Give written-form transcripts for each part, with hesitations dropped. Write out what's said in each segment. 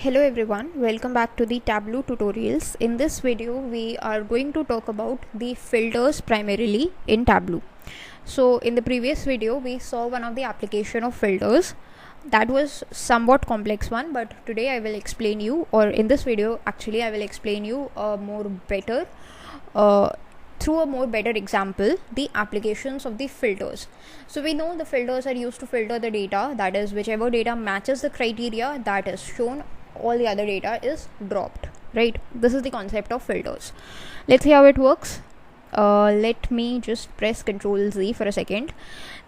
Hello everyone, welcome back to the Tableau tutorials. In this video we are going to talk about the filters primarily in Tableau. So in the previous video we saw one of the application of filters that was somewhat complex one, but today I will explain you, or in this video actually I will explain you through a more better example the applications of the filters. So we know the filters are used to filter the data, that is whichever data matches the criteria that is shown, all the other data is dropped, right? This is the concept of filters. Let's see how it works. Let me just press Ctrl Z for a second.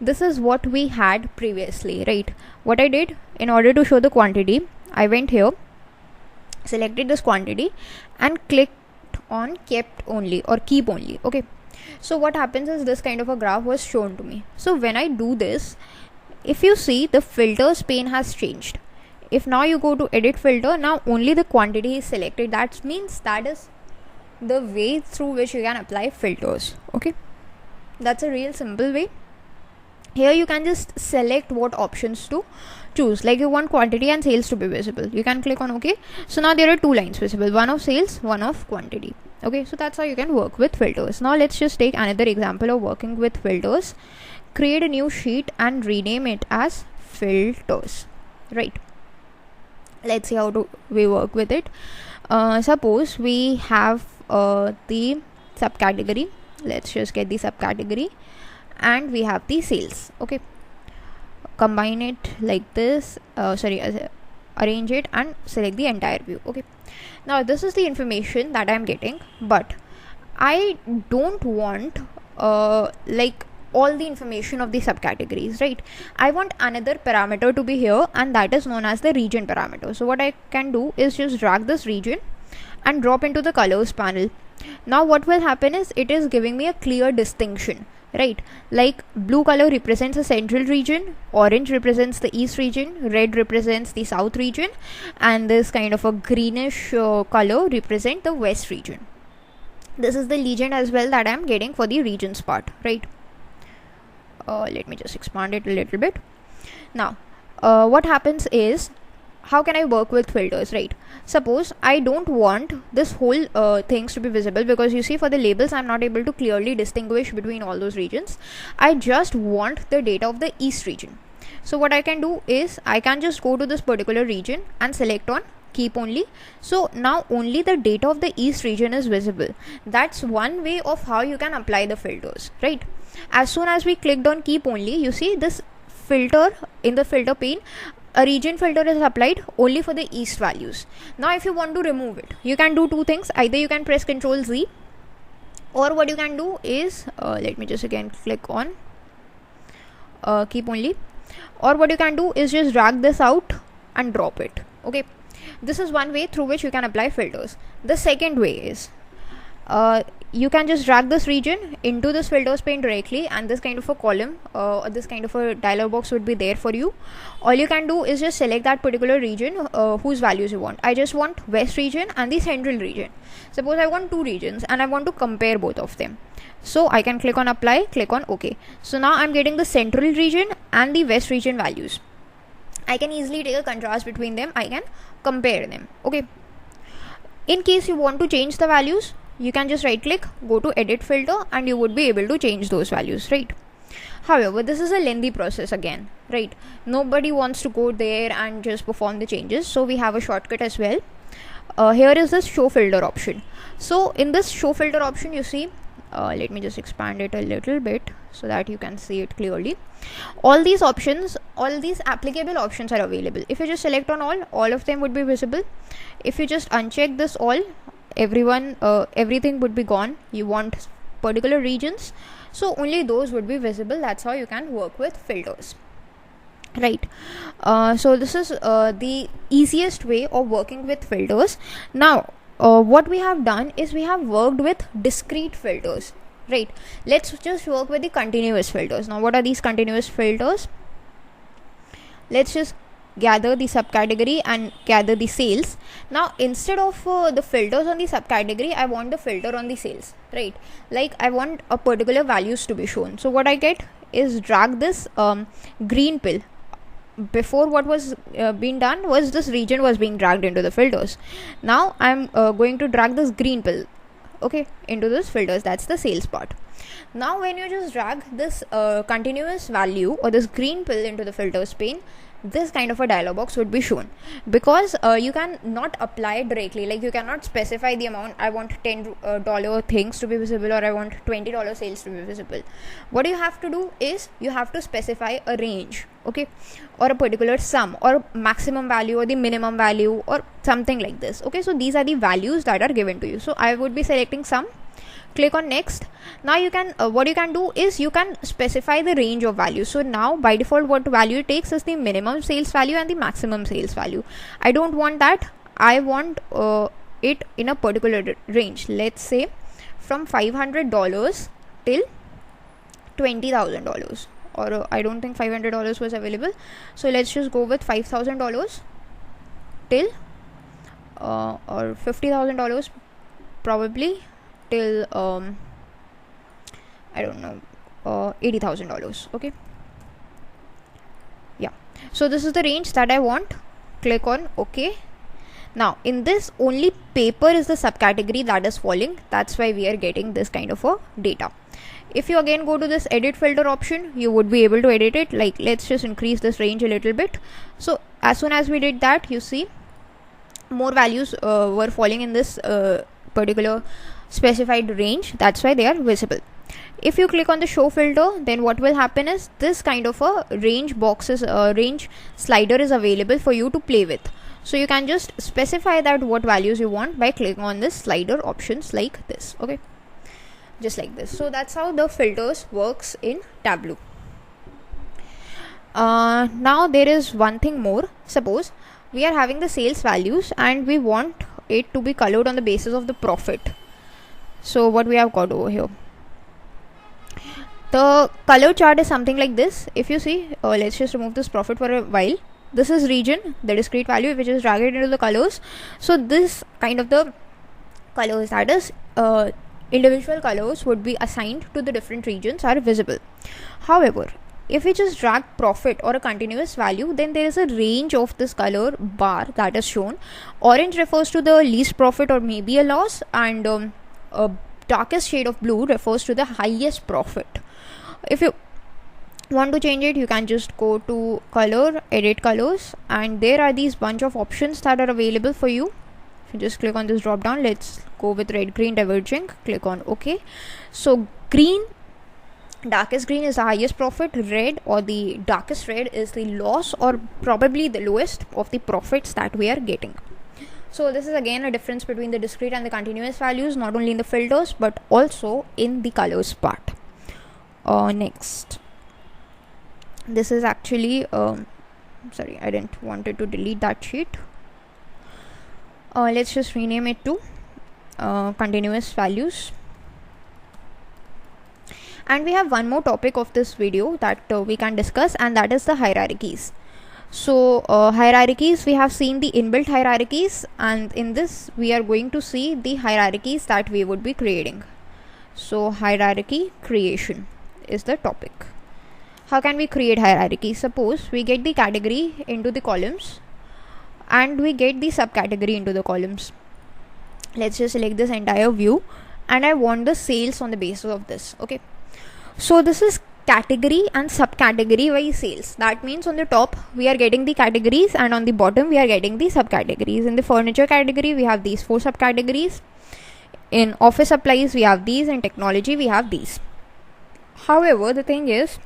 This is what we had previously, right? What I did, in order to show the quantity, I went here, selected this quantity and clicked on kept only or keep only. Okay, so what happens is this kind of a graph was shown to me. So when I do this, if you see, the filters pane has changed. If now you go to edit filter, now only the quantity is selected. That means that is the way through which you can apply filters. Okay, that's a real simple way. Here you can just select what options to choose, like you want quantity and sales to be visible, you can click on OK. So now there are two lines visible, one of sales, one of quantity. Okay, so that's how you can work with filters. Now let's just take another example of working with filters. Create a new sheet and rename it as filters, right? Let's see how we work with it. Suppose we have the subcategory. Let's just get the subcategory, and we have the sales. Okay, combine it like this, arrange it and select the entire view. Okay, now this is the information that I'm getting, but I don't want like all the information of the subcategories, right? I want another parameter to be here, and that is known as the region parameter. So what I can do is just drag this region and drop into the colors panel. Now what will happen is it is giving me a clear distinction, right? Like blue color represents the central region, orange represents the east region, red represents the south region, and this kind of a greenish color represent the west region. This is the legend as well that I am getting for the regions part, right? Let me just expand it a little bit. Now what happens is, how can I work with filters, right? Suppose I don't want this whole things to be visible, because you see for the labels I'm not able to clearly distinguish between all those regions. I just want the data of the east region. So what I can do is I can just go to this particular region and select on keep only. So now only the data of the east region is visible. That's one way of how you can apply the filters, right? As soon as we clicked on keep only, you see this filter in the filter pane, a region filter is applied only for the east values. Now if you want to remove it, you can do two things. Either you can press Ctrl Z, or what you can do is let me just again click on keep only, or what you can do is just drag this out and drop it. Okay, this is one way through which you can apply filters. The second way is you can just drag this region into this filters pane directly, and this kind of a column or this kind of a dialog box would be there for you. All you can do is just select that particular region whose values you want. I just want west region and the central region. Suppose I want two regions and I want to compare both of them. So I can click on apply, click on OK. So now I'm getting the central region and the west region values. I can easily take a contrast between them, I can compare them. Okay, in case you want to change the values, you can just right click, go to edit filter, and you would be able to change those values, right? However, this is a lengthy process again, right? Nobody wants to go there and just perform the changes, so we have a shortcut as well. Here is this show filter option. So in this show filter option, you see, let me just expand it a little bit so that you can see it clearly. All these options, all these applicable options are available. If you just select on all of them would be visible. If you just uncheck this all, everything would be gone. You want particular regions, so only those would be visible. That's how you can work with filters, right? So this is the easiest way of working with filters. Now what we have done is we have worked with discrete filters, right? Let's just work with the continuous filters. Now what are these continuous filters? Let's just gather the subcategory and gather the sales. Now instead of the filters on the subcategory, I want the filter on the sales, right? Like I want a particular values to be shown. So what I get is drag this green pill before what was being done was this region was being dragged into the filters. Now I'm going to drag this green pill, okay, into this filters. That's the sales part. Now when you just drag this continuous value or this green pill into the filters pane, this kind of a dialog box would be shown, because you can not apply it directly. Like, you cannot specify the amount, I want $10 things to be visible, or I want $20 sales to be visible. What you have to do is you have to specify a range, okay, or a particular sum, or maximum value, or the minimum value, or something like this. Okay, so these are the values that are given to you. So I would be selecting sum, click on next. Now you can what you can do is you can specify the range of values. So now by default what value it takes is the minimum sales value and the maximum sales value. I don't want that. I want it in a particular range. Let's say from $500 till $20,000, or I don't think $500 was available, so let's just go with $5,000 till or $50,000 probably till I don't know, $80,000. okay, yeah, so this is the range that I want. Click on OK. Now in this, only paper is the subcategory that is falling. That's why we are getting this kind of a data. If you again go to this edit filter option, you would be able to edit it. Like, let's just increase this range a little bit. So as soon as we did that, you see more values were falling in this particular specified range. That's why they are visible. If you click on the show filter, then what will happen is this kind of a range boxes range slider is available for you to play with. So you can just specify that what values you want by clicking on this slider options like this. Okay, just like this. So that's how the filters works in Tableau. Now there is one thing more. Suppose we are having the sales values and we want it to be colored on the basis of the profit. So what we have got over here, the color chart is something like this. If you see, let's just remove this profit for a while. This is region, the discrete value, which is dragged into the colors. So this kind of the colors, that is individual colors, would be assigned to the different regions, are visible. However, if we just drag profit or a continuous value, then there is a range of this color bar that is shown. Orange refers to the least profit or maybe a loss, and a darkest shade of blue refers to the highest profit. If you want to change it, you can just go to color, edit colors, and there are these bunch of options that are available for you. If you just click on this drop down, let's go with red, green, diverging. Click on OK. So green, darkest green is the highest profit. Red or the darkest red is the loss or probably the lowest of the profits that we are getting. So this is again a difference between the discrete and the continuous values, not only in the filters but also in the colors part. Next, this is actually sorry, I didn't wanted to delete that sheet. Let's just rename it to continuous values. And we have one more topic of this video that we can discuss, and that is the hierarchies. So hierarchies, we have seen the inbuilt hierarchies, and in this we are going to see the hierarchies that we would be creating. So hierarchy creation is the topic. How can we create hierarchy? Suppose we get the category into the columns and we get the subcategory into the columns. Let's just select this entire view and I want the sales on the basis of this. Okay, so this is category and subcategory wise sales. That means on the top we are getting the categories and on the bottom we are getting the subcategories. In the furniture category we have these 4 subcategories. In office supplies we have these. In technology we have these. However, the thing is,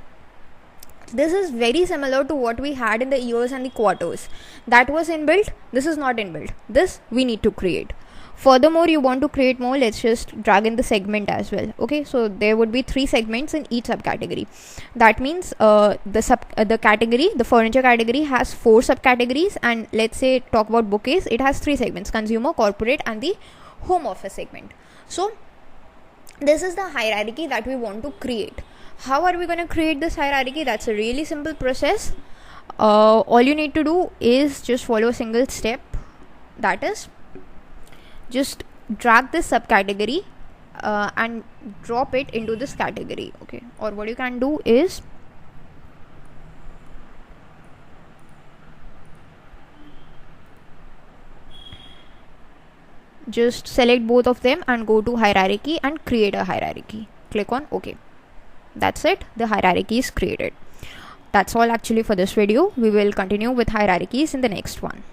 this is very similar to what we had in the years and the quarters. That was inbuilt. This is not inbuilt. This we need to create. Furthermore, you want to create more, let's just drag in the segment as well. Okay, so there would be 3 segments in each subcategory. That means the category, the furniture category has 4 subcategories, and let's say talk about bookcase, it has 3 segments: consumer, corporate and the home office segment. So this is the hierarchy that we want to create. How are we going to create this hierarchy? That's a really simple process. All you need to do is just follow a single step. That is, just drag this subcategory and drop it into this category. Okay, or what you can do is just select both of them and go to hierarchy and create a hierarchy. Click on OK. That's it, the hierarchy is created. That's all actually for this video. We will continue with hierarchies in the next one.